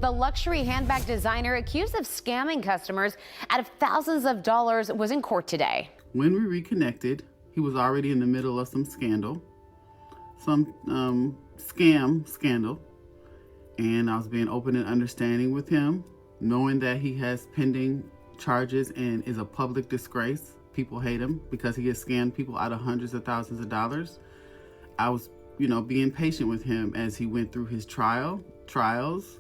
The luxury handbag designer accused of scamming customers out of thousands of dollars was in court today. When we reconnected, he was already in the middle of some scandal, some scam scandal, and I was being open and understanding with him, knowing that he has pending charges and is a public disgrace. People hate him because he has scammed people out of hundreds of thousands of dollars. I was, being patient with him as he went through his trials.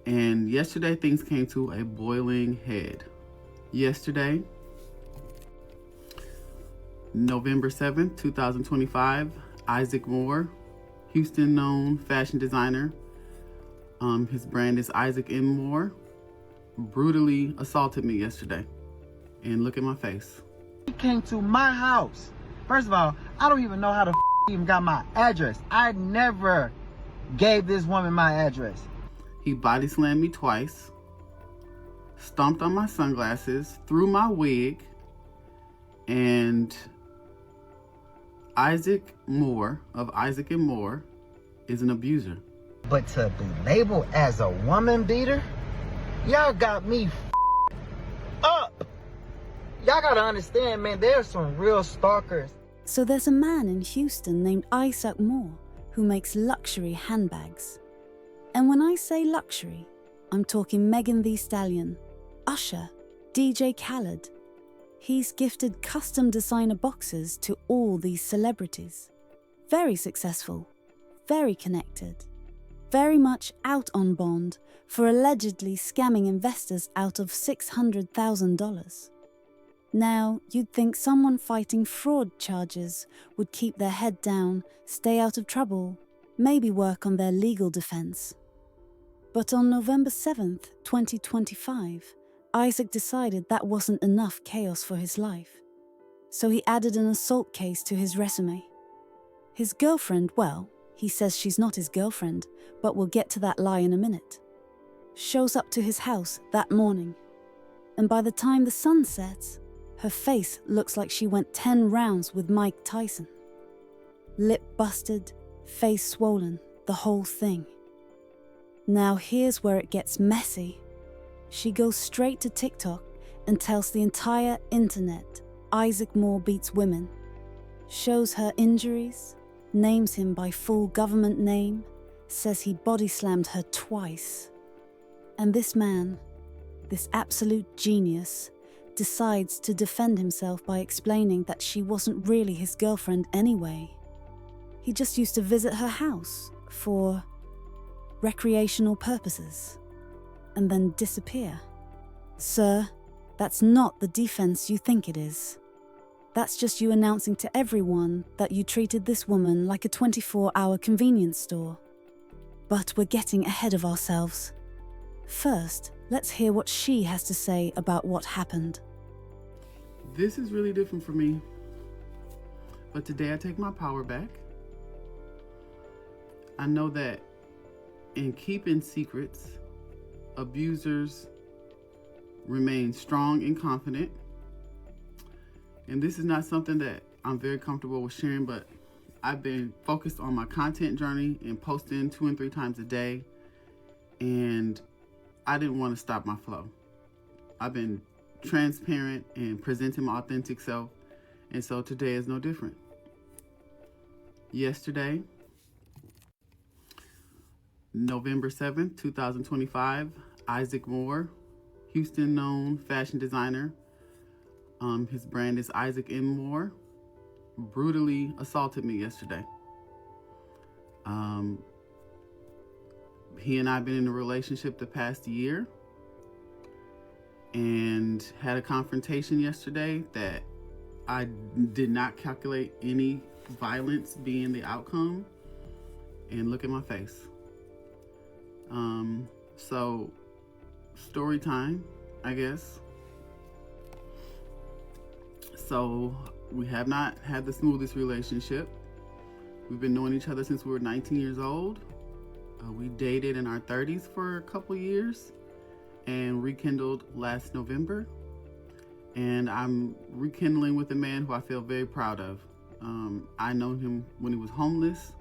And yesterday, things came to a boiling head. Yesterday, November 7th, 2025, Isaac Moore, Houston-known fashion designer, his brand is Isaac M. Moore, brutally assaulted me yesterday. And look at my face. He came to my house. First of all, I don't even know how to even got my address. I never gave this woman my address. He body slammed me twice, stomped on my sunglasses, threw my wig, and Isaac Moore of Isaac and Moore is an abuser. But to be labeled as a woman beater, y'all got me up. Y'all gotta understand, man, there's some real stalkers. So there's a man in Houston named Isaac Moore who makes luxury handbags. And when I say luxury, I'm talking Megan Thee Stallion, Usher, DJ Khaled. He's gifted custom designer boxes to all these celebrities. Very successful, very connected, very much out on bond for allegedly scamming investors out of $600,000. Now, you'd think someone fighting fraud charges would keep their head down, stay out of trouble, maybe work on their legal defense. But on November 7th, 2025, Isaac decided that wasn't enough chaos for his life. So he added an assault case to his resume. His girlfriend, well, he says she's not his girlfriend, but we'll get to that lie in a minute, shows up to his house that morning. And by the time the sun sets, her face looks like she went 10 rounds with Mike Tyson. Lip busted, face swollen, the whole thing. Now here's where it gets messy. She goes straight to TikTok and tells the entire internet Isaac Moore beats women, shows her injuries, names him by full government name, says he body slammed her twice. And this man, this absolute genius, decides to defend himself by explaining that she wasn't really his girlfriend anyway. He just used to visit her house for recreational purposes and then disappear. Sir, that's not the defense you think it is. That's just you announcing to everyone that you treated this woman like a 24-hour convenience store. But we're getting ahead of ourselves. First, let's hear what she has to say about what happened. This is really different for me. But today I take my power back. I know that in keeping secrets, abusers remain strong and confident. And this is not something that I'm very comfortable with sharing, but I've been focused on my content journey and posting 2 and 3 times a day. And I didn't want to stop my flow. I've been transparent and presenting my authentic self. And so today is no different. Yesterday, November 7th, 2025, Isaac Moore, Houston-known fashion designer. His brand is Isaac M. Moore, brutally assaulted me yesterday. He and I have been in a relationship the past year and had a confrontation yesterday that I did not calculate any violence being the outcome. And look at my face. So story time, I guess. So we have not had the smoothest relationship. We've been knowing each other since we were 19 years old. We dated in our 30s for a couple years and rekindled last November. And I'm rekindling with a man who I feel very proud of. I know him when he was homeless.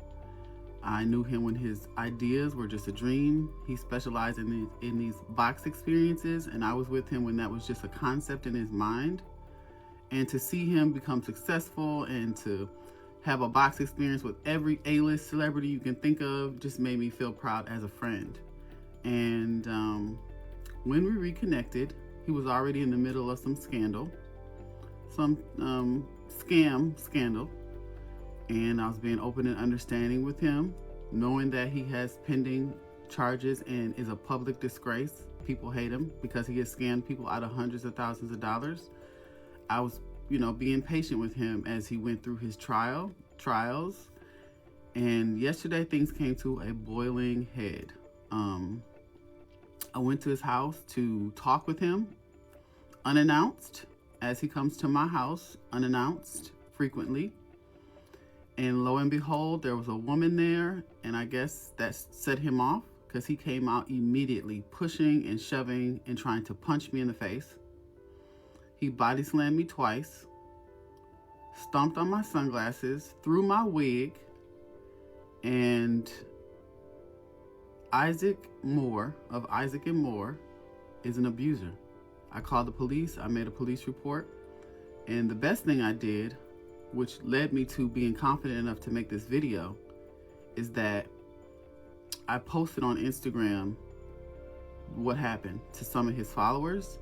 I knew him when his ideas were just a dream. He specialized in these box experiences, and I was with him when that was just a concept in his mind. And to see him become successful and to have a box experience with every A-list celebrity you can think of just made me feel proud as a friend. And when we reconnected, he was already in the middle of some scandal, some scandal. And I was being open and understanding with him, knowing that he has pending charges and is a public disgrace. People hate him because he has scammed people out of hundreds of thousands of dollars. I was, being patient with him as he went through his trials. And yesterday things came to a boiling head. I went to his house to talk with him unannounced, as he comes to my house unannounced frequently. And lo and behold, there was a woman there, and I guess that set him off because he came out immediately pushing and shoving and trying to punch me in the face. He body slammed me twice, stomped on my sunglasses, threw my wig, and Isaac Moore of Isaac and Moore is an abuser. I called the police, I made a police report, and the best thing I did, which led me to being confident enough to make this video, is that I posted on Instagram what happened to some of his followers,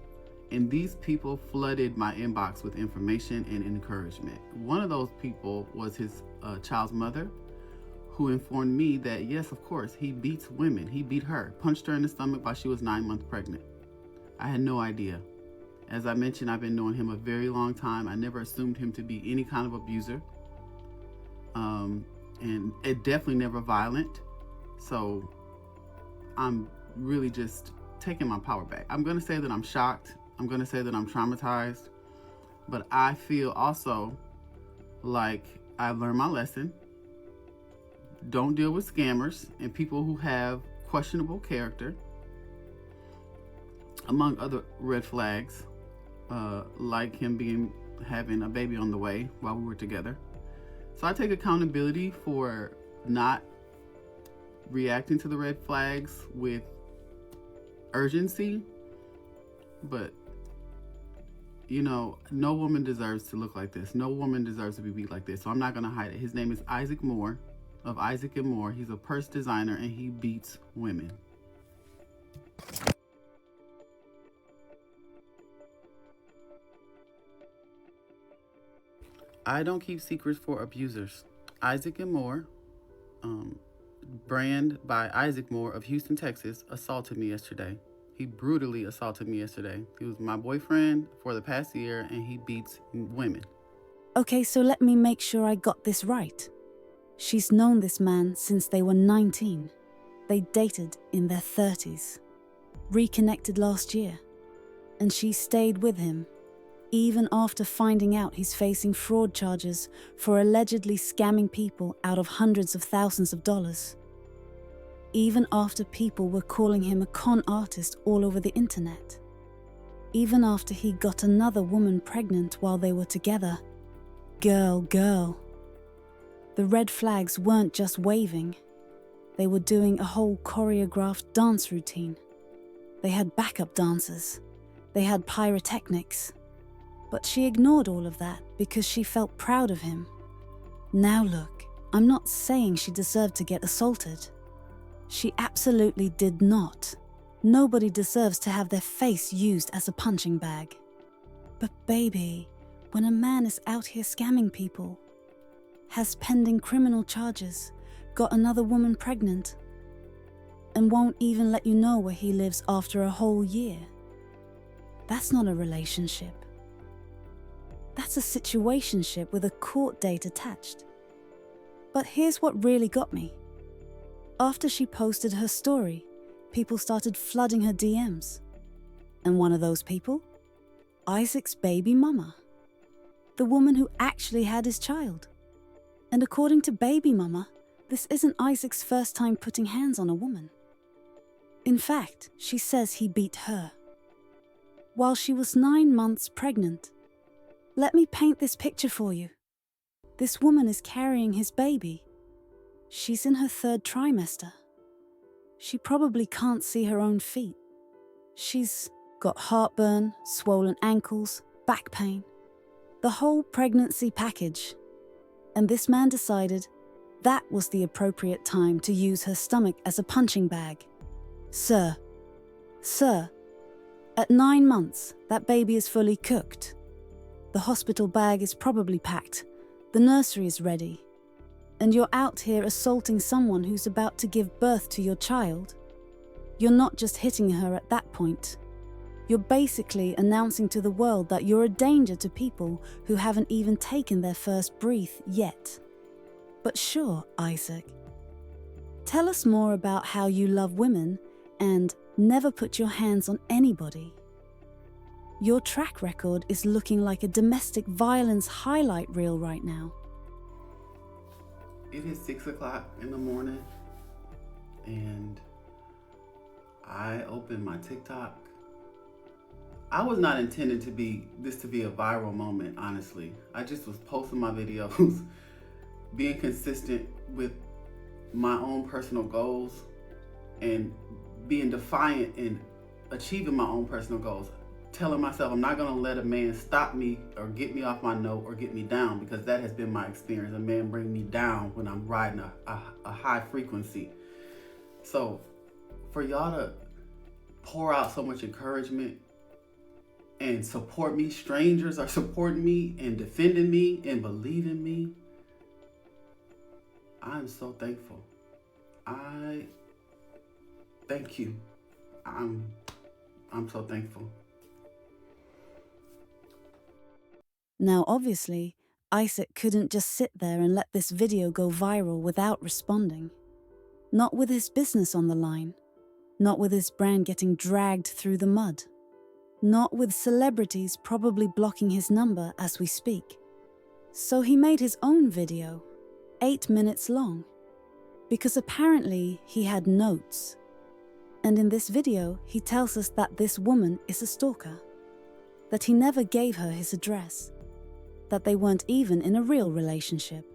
and these people flooded my inbox with information and encouragement. One of those people was his child's mother, who informed me that yes, of course, he beats women. He beat her, punched her in the stomach while she was 9 months pregnant. I had no idea. As I mentioned, I've been knowing him a very long time. I never assumed him to be any kind of abuser. And it definitely never violent. So I'm really just taking my power back. I'm going to say that I'm shocked. I'm going to say that I'm traumatized. But I feel also like I've learned my lesson. Don't deal with scammers and people who have questionable character, among other red flags. Like him having a baby on the way while we were together. So I take accountability for not reacting to the red flags with urgency, but no woman deserves to look like this. No woman deserves to be beat like this. So I'm not going to hide it. His name is Isaac Moore of Isaac and Moore. He's a purse designer and he beats women. I don't keep secrets for abusers. Isaac and Moore, brand by Isaac Moore of Houston, Texas, assaulted me yesterday. He brutally assaulted me yesterday. He was my boyfriend for the past year and he beats women. Okay, so let me make sure I got this right. She's known this man since they were 19. They dated in their 30s, reconnected last year, and she stayed with him even after finding out he's facing fraud charges for allegedly scamming people out of hundreds of thousands of dollars. Even after people were calling him a con artist all over the internet. Even after he got another woman pregnant while they were together. Girl. The red flags weren't just waving. They were doing a whole choreographed dance routine. They had backup dancers. They had pyrotechnics. But she ignored all of that because she felt proud of him. Now look, I'm not saying she deserved to get assaulted. She absolutely did not. Nobody deserves to have their face used as a punching bag. But baby, when a man is out here scamming people, has pending criminal charges, got another woman pregnant, and won't even let you know where he lives after a whole year, that's not a relationship. That's a situationship with a court date attached. But here's what really got me. After she posted her story, people started flooding her DMs. And one of those people? Isaac's baby mama. The woman who actually had his child. And according to baby mama, this isn't Isaac's first time putting hands on a woman. In fact, she says he beat her. While she was 9 months pregnant. Let me paint this picture for you. This woman is carrying his baby. She's in her 3rd trimester. She probably can't see her own feet. She's got heartburn, swollen ankles, back pain, the whole pregnancy package. And this man decided that was the appropriate time to use her stomach as a punching bag. Sir, at 9 months, that baby is fully cooked. The hospital bag is probably packed. The nursery is ready. And you're out here assaulting someone who's about to give birth to your child. You're not just hitting her at that point. You're basically announcing to the world that you're a danger to people who haven't even taken their first breath yet. But sure, Isaac. Tell us more about how you love women and never put your hands on anybody. Your track record is looking like a domestic violence highlight reel right now. It is 6 o'clock in the morning, and I opened my TikTok. I was not intending this to be a viral moment, honestly. I just was posting my videos, being consistent with my own personal goals and being defiant in achieving my own personal goals. Telling myself I'm not gonna let a man stop me or get me off my note or get me down, because that has been my experience. A man bring me down when I'm riding a high frequency. So for y'all to pour out so much encouragement and support me, strangers are supporting me and defending me and believing me, I'm so thankful. I thank you. I'm so thankful. Now, obviously, Isaac couldn't just sit there and let this video go viral without responding. Not with his business on the line. Not with his brand getting dragged through the mud. Not with celebrities probably blocking his number as we speak. So he made his own video, 8 minutes long, because apparently he had notes. And in this video, he tells us that this woman is a stalker, that he never gave her his address, that they weren't even in a real relationship,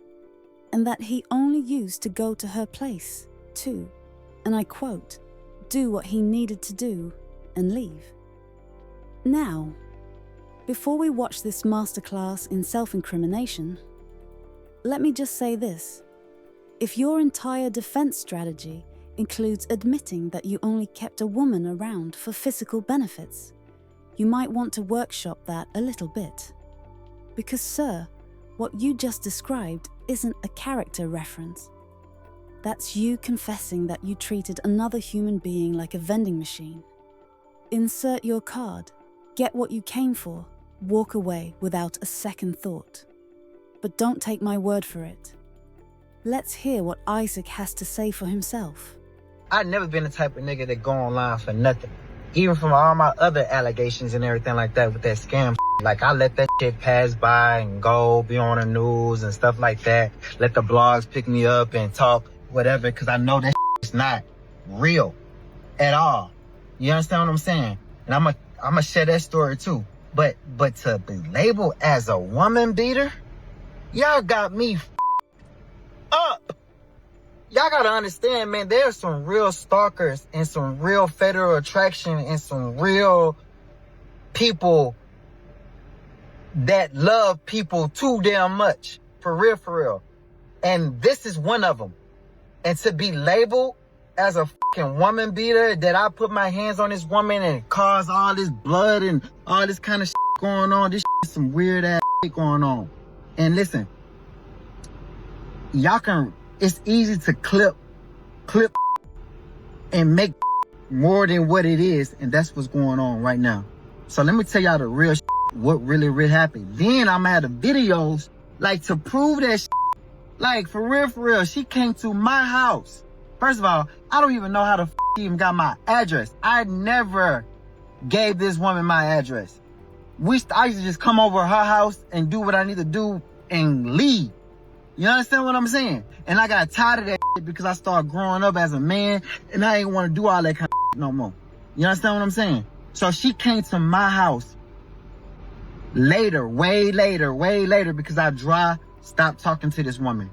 and that he only used to go to her place to, and I quote, do what he needed to do and leave. Now, before we watch this masterclass in self-incrimination, let me just say this. If your entire defense strategy includes admitting that you only kept a woman around for physical benefits, you might want to workshop that a little bit. Because, sir, what you just described isn't a character reference. That's you confessing that you treated another human being like a vending machine. Insert your card, get what you came for, walk away without a second thought. But don't take my word for it. Let's hear what Isaac has to say for himself. I've never been the type of nigga that go online for nothing. Even from all my other allegations and everything like that with that scam. Like, I let that shit pass by and go, be on the news and stuff like that. Let the blogs pick me up and talk, whatever, because I know that is not real at all. You understand what I'm saying? And I'm gonna share that story too. But to be labeled as a woman beater, y'all got me up. Y'all gotta understand, man, there's some real stalkers and some real federal attraction and some real people that love people too damn much. For real. And this is one of them. And to be labeled as a fucking woman beater, that I put my hands on this woman and cause all this blood and all this kind of shit going on. This shit is some weird ass shit going on. And listen, it's easy to clip and make more than what it is. And that's what's going on right now. So let me tell y'all the real shit, what really happened. Then I'm gonna have the videos, like, to prove that shit. Like, for real, she came to my house. First of all, I don't even know how the she even got my address. I never gave this woman my address. I used to just come over her house and do what I need to do and leave. You understand what I'm saying? And I got tired of that shit because I started growing up as a man and I ain't want to do all that kind of shit no more. You understand what I'm saying? So she came to my house later, way later, because I stopped talking to this woman.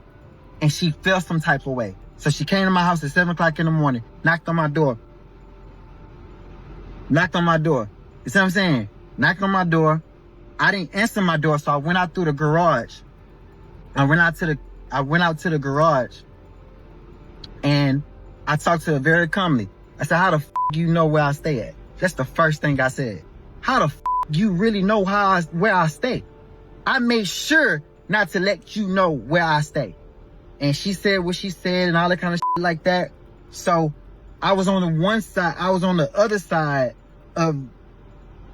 and she felt some type of way. So she came to my house at 7 o'clock in the morning, knocked on my door. You see what I'm saying? Knocked on my door. I didn't answer my door, so I went out through the garage. I went out to the garage, and I talked to her very calmly. I said, how the you know where I stay at? That's the first thing I said. How the you really know where I stay? I made sure not to let you know where I stay. And she said what she said and all that kind of shit like that. So I was on the one side, I was on the other side of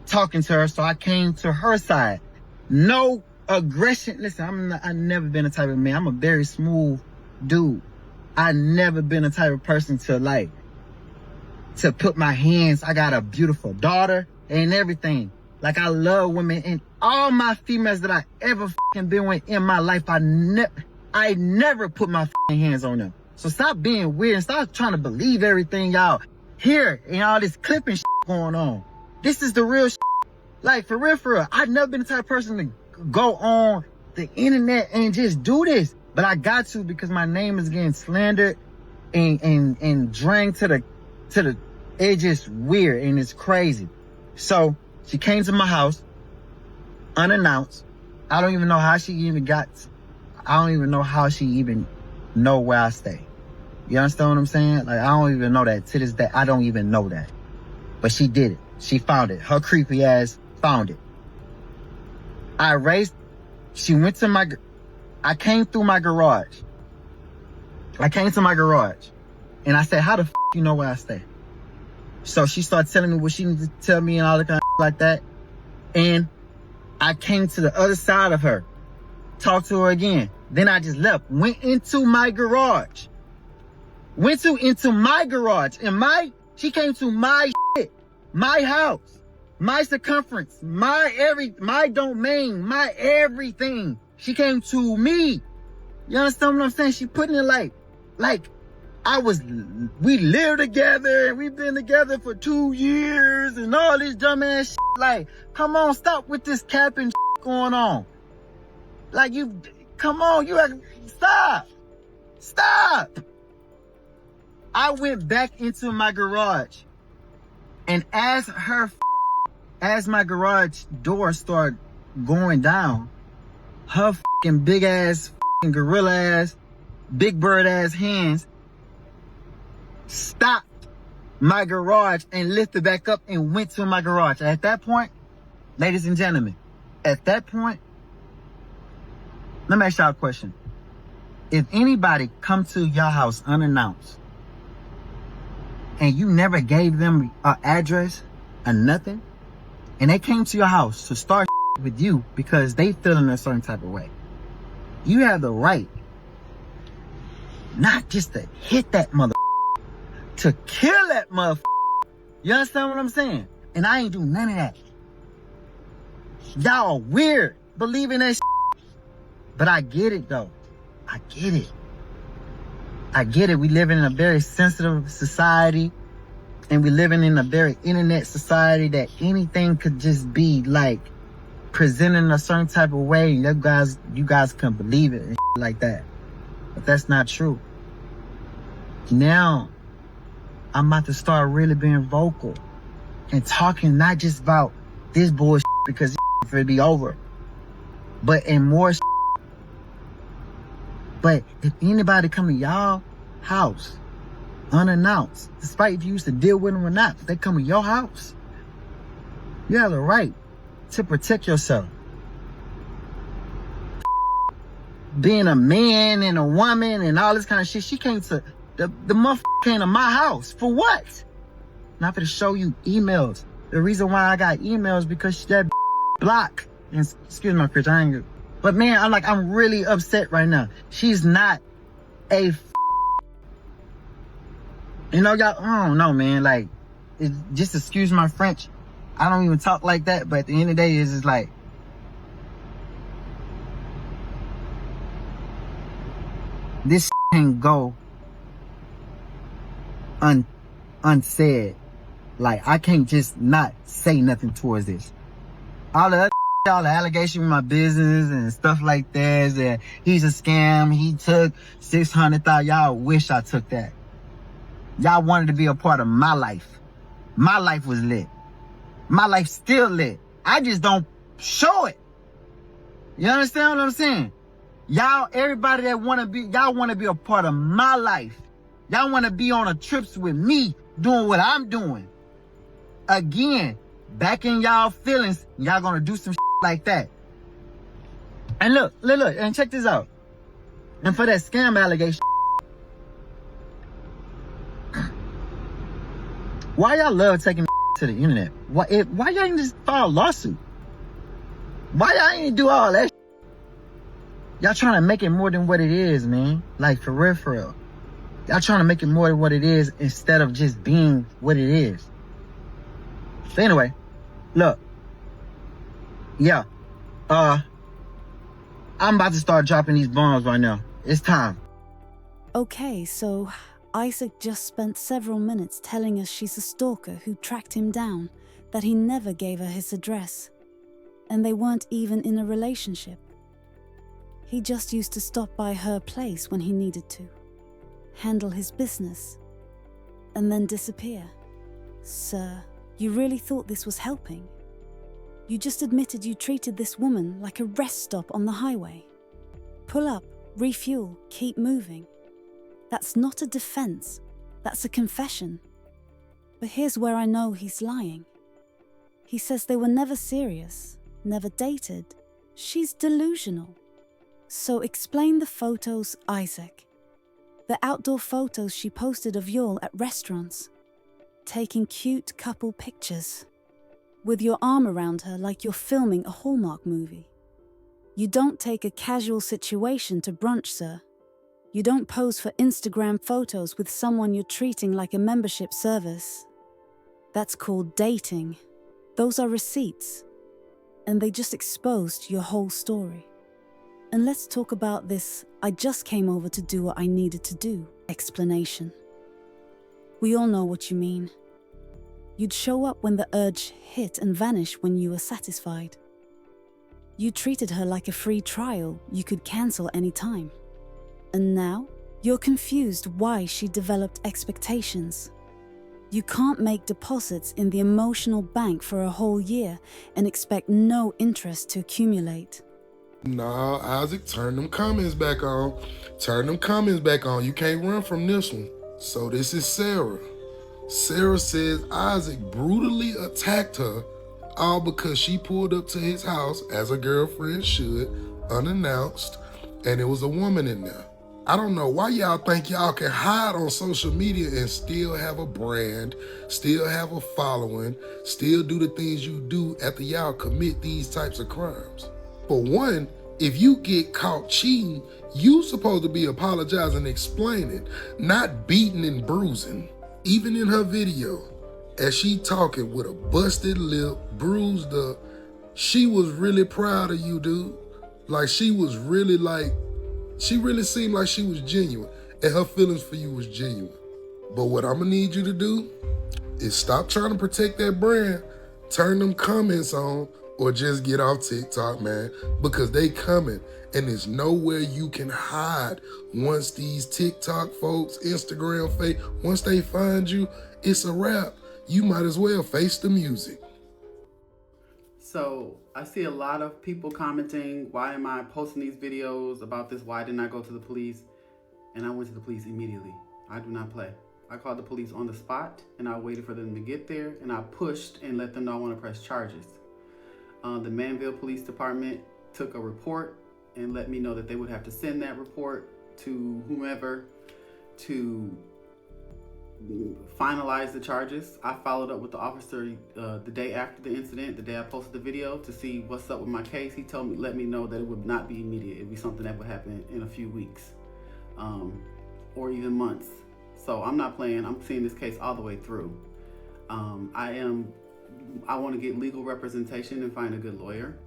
talking to her, so I came to her side. No aggression. Listen, I've never been a type of man. I'm a very smooth dude. I never been a type of person to put my hands. I got a beautiful daughter and everything. Like, I love women, and all my females that I ever been with in my life, I never put my hands on them. So stop being weird and stop trying to believe everything y'all hear and all this clipping going on. This is the real Like, for real. I've never been the type of person to go on the internet and just do this. But I got to, because my name is getting slandered and dragged to the it's just weird and it's crazy. So she came to my house unannounced. I don't even know how she even know where I stay. You understand what I'm saying? Like, I don't even know that. To this day, I don't even know that. But she did it. She found it. Her creepy ass found it. She went to I came through my garage. And I said, how the you know where I stay? So she started telling me what she needed to tell me and all that kind of like that. And I came to the other side of her, talked to her again. Then I just left, went into my garage. And she came to my shit, my house, my circumference, my domain, my everything. She came to me. You understand what I'm saying? She putting it like we live together and we've been together for 2 years and all this dumbass shit. Like, come on, stop with this capping shit going on. Like, stop. I went back into my garage, and as my garage door started going down, her big ass, gorilla ass, big bird ass hands stopped my garage and lifted back up and went to my garage. At that point, ladies and gentlemen, let me ask y'all a question. If anybody come to your house unannounced and you never gave them an address or nothing, and they came to your house to start with you because they feeling a certain type of way, you have the right not just to hit that mother, to kill that mother. You understand what I'm saying? And I ain't do none of that. Y'all weird believing that shit. But I get it though. I get it. We live in a very sensitive society, and we living in a very internet society that anything could just be like presenting a certain type of way. You guys can believe it and shit like that. But that's not true. Now, I'm about to start really being vocal and talking not just about this bullshit because it's going to be over, but in more shit. But if anybody come to y'all house unannounced, despite if you used to deal with them or not, if they come to your house, you have the right to protect yourself. Being a man and a woman and all this kind of shit, she came to the motherfucker came to my house for what? Not for to show you emails. The reason why I got emails because that block. And excuse my French, I ain't good. But man, I'm really upset right now. She's not a you know, y'all, I don't know, man. Like, just excuse my French. I don't even talk like that, but at the end of the day, it's just like, this can't go unsaid. Like, I can't just not say nothing towards this. All of that all the allegation with my business and stuff like that. That he's a scam. He took $600,000. Y'all wish I took that. Y'all wanted to be a part of my life. My life was lit. My life still lit. I just don't show it. You understand what I'm saying? Y'all, everybody that y'all want to be a part of my life. Y'all want to be on a trips with me, doing what I'm doing. Again, back in y'all feelings, y'all gonna do some like that. And look, and check this out. And for that scam allegation, why y'all love taking to the internet? Why y'all ain't just file a lawsuit? Why y'all ain't do all that? Y'all trying to make it more than what it is, man. Like, for real, for real. Y'all trying to make it more than what it is instead of just being what it is. So anyway, look. Yeah. I'm about to start dropping these bombs right now. It's time. Okay, so Isaac just spent several minutes telling us she's a stalker who tracked him down, that he never gave her his address, and they weren't even in a relationship. He just used to stop by her place when he needed to, handle his business, and then disappear. Sir, you really thought this was helping? You just admitted you treated this woman like a rest stop on the highway. Pull up, refuel, keep moving. That's not a defense, that's a confession. But here's where I know he's lying. He says they were never serious, never dated. She's delusional. So explain the photos, Isaac. The outdoor photos she posted of y'all at restaurants, taking cute couple pictures, with your arm around her like you're filming a Hallmark movie. You don't take a casual situation to brunch, sir. You don't pose for Instagram photos with someone you're treating like a membership service. That's called dating. Those are receipts. And they just exposed your whole story. And let's talk about this "I just came over to do what I needed to do" explanation. We all know what you mean. You'd show up when the urge hit and vanish when you were satisfied. You treated her like a free trial you could cancel any time. And now, you're confused why she developed expectations. You can't make deposits in the emotional bank for a whole year and expect no interest to accumulate. Nah, Isaac, turn them comments back on. Turn them comments back on. You can't run from this one. So this is Sarah. Sarah says Isaac brutally attacked her, all because she pulled up to his house, as a girlfriend should, unannounced, and there was a woman in there. I don't know why y'all think y'all can hide on social media and still have a brand, still have a following, still do the things you do after y'all commit these types of crimes. For one, if you get caught cheating, you supposed to be apologizing and explaining, not beating and bruising. Even in her video, as she talking with a busted lip, bruised up, she was really proud of you, dude. Like, she really seemed like she was genuine, and her feelings for you was genuine. But what I'm gonna need you to do is stop trying to protect that brand, turn them comments on, or just get off TikTok, man, because they coming, and there's nowhere you can hide. Once these TikTok folks, Instagram once they find you, it's a wrap. You might as well face the music. So I see a lot of people commenting, why am I posting these videos about this? Why didn't I go to the police? And I went to the police immediately. I do not play. I called the police on the spot, and I waited for them to get there, and I pushed and let them know I want to press charges. The Manville Police Department took a report and let me know that they would have to send that report to whomever to finalize the charges. I followed up with the officer the day after the incident, the day I posted the video, to see what's up with my case. He let me know that it would not be immediate. It'd be something that would happen in a few weeks or even months. So I'm not playing. I'm seeing this case all the way through. I want to get legal representation and find a good lawyer.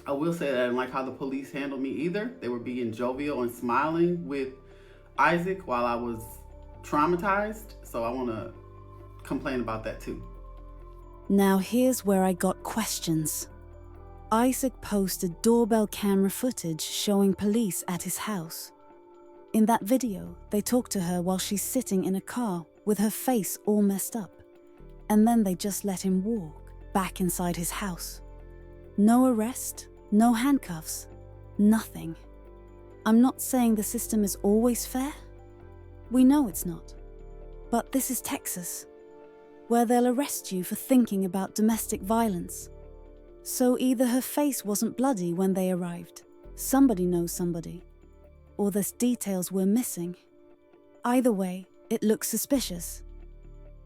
I will say that I didn't like how the police handled me either. They were being jovial and smiling with Isaac while I was traumatized. So I want to complain about that too. Now here's where I got questions. Isaac posted doorbell camera footage showing police at his house. In that video, they talk to her while she's sitting in a car with her face all messed up, and then they just let him walk back inside his house. No arrest, no handcuffs, nothing. I'm not saying the system is always fair. We know it's not. But this is Texas, where they'll arrest you for thinking about domestic violence. So either her face wasn't bloody when they arrived, somebody knows somebody, or there's details we're missing. Either way, it looks suspicious.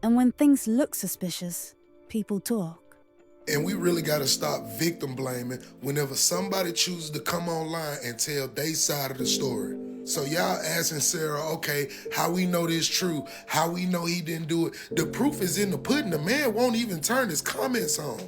And when things look suspicious, people talk. And we really got to stop victim blaming whenever somebody chooses to come online and tell their side of the story. So y'all asking Sarah, okay, how we know this true? How we know he didn't do it? The proof is in the pudding. The man won't even turn his comments on.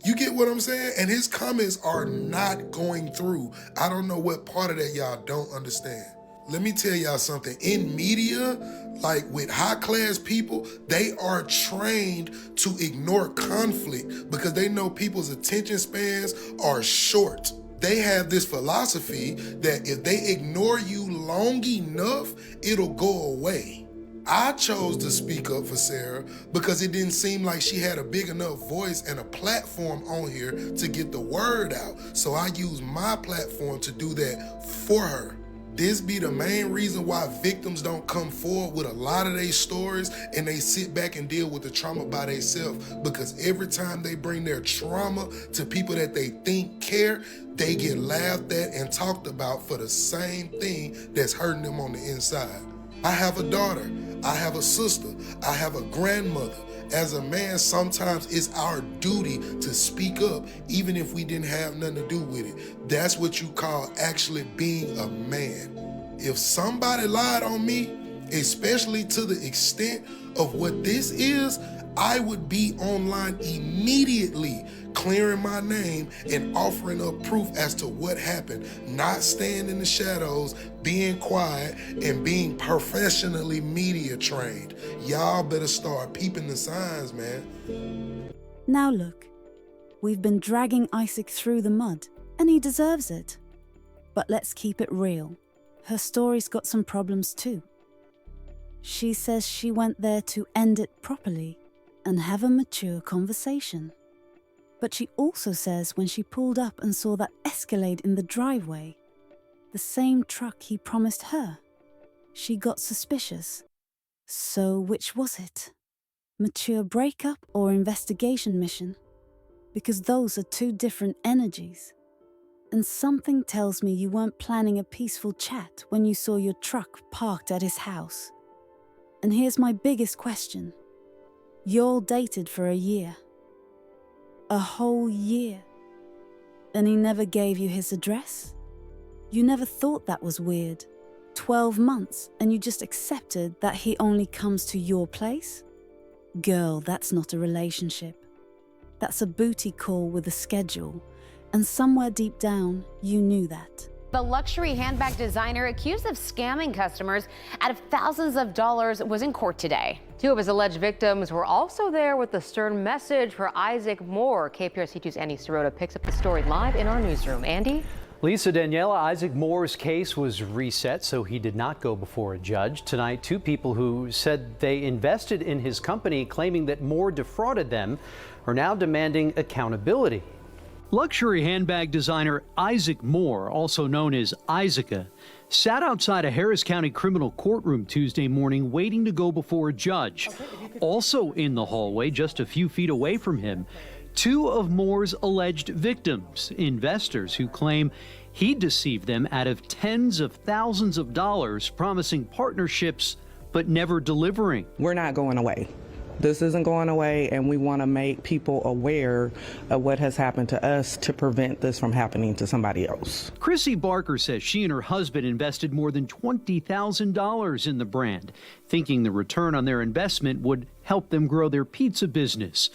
You get what I'm saying? And his comments are not going through. I don't know what part of that y'all don't understand. Let me tell y'all something. In media, like with high-class people, they are trained to ignore conflict because they know people's attention spans are short. They have this philosophy that if they ignore you long enough, it'll go away. I chose to speak up for Sarah because it didn't seem like she had a big enough voice and a platform on here to get the word out. So I used my platform to do that for her. This be the main reason why victims don't come forward with a lot of their stories and they sit back and deal with the trauma by themselves, because every time they bring their trauma to people that they think care, they get laughed at and talked about for the same thing that's hurting them on the inside. I have a daughter, I have a sister, I have a grandmother. As a man, sometimes it's our duty to speak up, even if we didn't have nothing to do with it. That's what you call actually being a man. If somebody lied on me, especially to the extent of what this is, I would be online immediately clearing my name and offering up proof as to what happened, not staying in the shadows, being quiet, and being professionally media trained. Y'all better start peeping the signs, man. Now look, we've been dragging Isaac through the mud, and he deserves it. But let's keep it real. Her story's got some problems too. She says she went there to end it properly and have a mature conversation. But she also says when she pulled up and saw that Escalade in the driveway, the same truck he promised her, she got suspicious. So which was it? Mature breakup or investigation mission? Because those are two different energies. And something tells me you weren't planning a peaceful chat when you saw your truck parked at his house. And here's my biggest question. Y'all dated for a year. A whole year. And he never gave you his address? You never thought that was weird? 12 months and you just accepted that he only comes to your place? Girl, that's not a relationship. That's a booty call with a schedule. And somewhere deep down, you knew that. The luxury handbag designer accused of scamming customers out of thousands of dollars was in court today. Two of his alleged victims were also there with a stern message for Isaac Moore. KPRC2's Andy Sirota picks up the story live in our newsroom. Andy? Lisa, Daniela, Isaac Moore's case was reset, so he did not go before a judge. Tonight, two people who said they invested in his company, claiming that Moore defrauded them, are now demanding accountability. Luxury handbag designer Isaac Moore, also known as Isaaca, sat outside a Harris County criminal courtroom Tuesday morning waiting to go before a judge. Also in the hallway, just a few feet away from him, two of Moore's alleged victims, investors who claim he deceived them out of tens of thousands of dollars, promising partnerships but never delivering. We're not going away. This isn't going away, and we want to make people aware of what has happened to us to prevent this from happening to somebody else. Chrissy Barker says she and her husband invested more than $20,000 in the brand, thinking the return on their investment would help them grow their pizza business.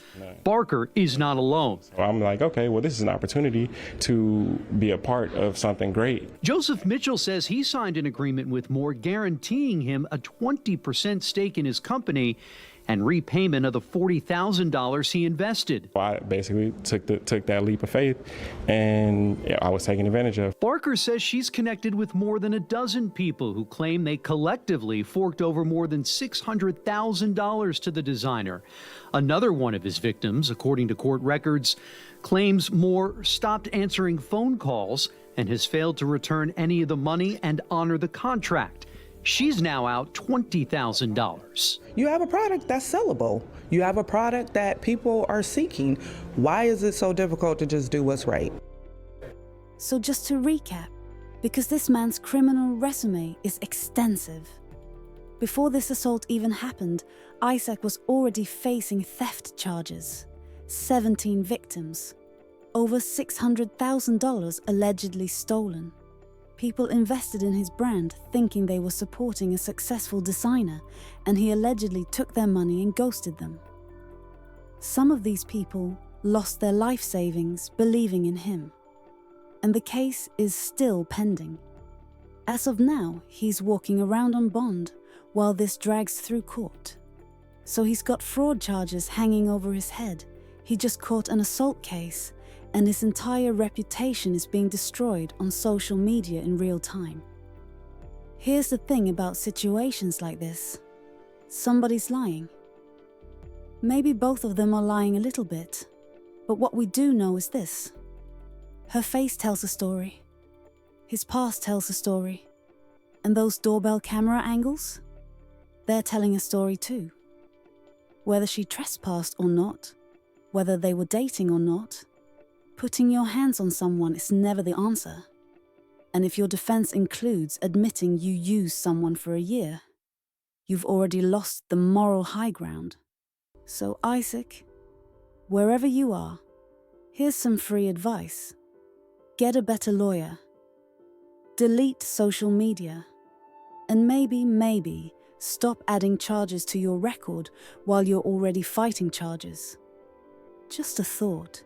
Barker is not alone. So I'm like, okay, well, this is an opportunity to be a part of something great. Joseph Mitchell says he signed an agreement with Moore guaranteeing him a 20% stake in his company and repayment of the $40,000 he invested. I basically took that leap of faith, and I was taken advantage of. Barker says she's connected with more than a dozen people who claim they collectively forked over more than $600,000 to the designer. Another one of his victims, according to court records, claims Moore stopped answering phone calls and has failed to return any of the money and honor the contract. She's now out $20,000. You have a product that's sellable. You have a product that people are seeking. Why is it so difficult to just do what's right? So just to recap, because this man's criminal resume is extensive. Before this assault even happened, Isaac was already facing theft charges, 17 victims, over $600,000 allegedly stolen. People invested in his brand thinking they were supporting a successful designer, and he allegedly took their money and ghosted them. Some of these people lost their life savings believing in him, and the case is still pending. As of now, he's walking around on bond while this drags through court. So he's got fraud charges hanging over his head. He just caught an assault case, and his entire reputation is being destroyed on social media in real time. Here's the thing about situations like this. Somebody's lying. Maybe both of them are lying a little bit, but what we do know is this. Her face tells a story. His past tells a story. And those doorbell camera angles? They're telling a story too. Whether she trespassed or not, whether they were dating or not, putting your hands on someone is never the answer. And if your defense includes admitting you used someone for a year, you've already lost the moral high ground. So Isaac, wherever you are, here's some free advice. Get a better lawyer. Delete social media. And maybe, stop adding charges to your record while you're already fighting charges. Just a thought.